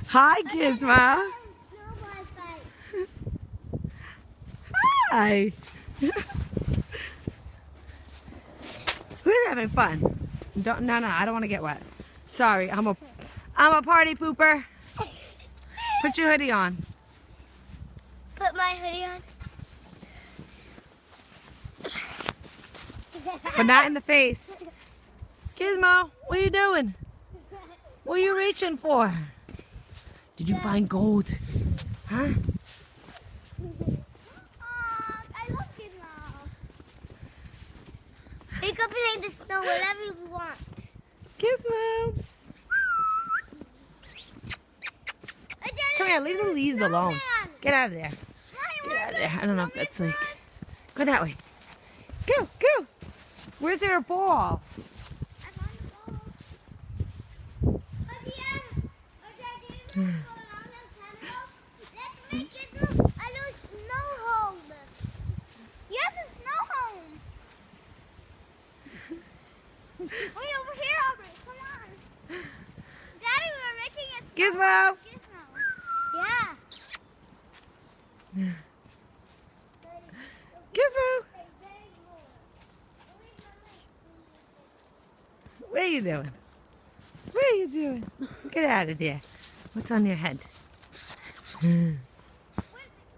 Hi, Gizmo. Hi. Who's having fun? No, I don't want to get wet. Sorry, I'm a party pooper. Put your hoodie on. Put my hoodie on. But not in the face. Gizmo, what are you doing? What are you reaching for? Did you find gold? Huh? I love Gizmo. We can play in the snow whatever you want. Gizmo. Come here, leave the leaves alone. Get out of there. Get out of there. I don't know if that's like... Go that way. Go, go. Where's your ball? Wait, over here, Aubrey. Come on. Daddy, we're making a Gizmo. Yeah. Gizmo. What are you doing? What are you doing? Get out of there. What's on your head?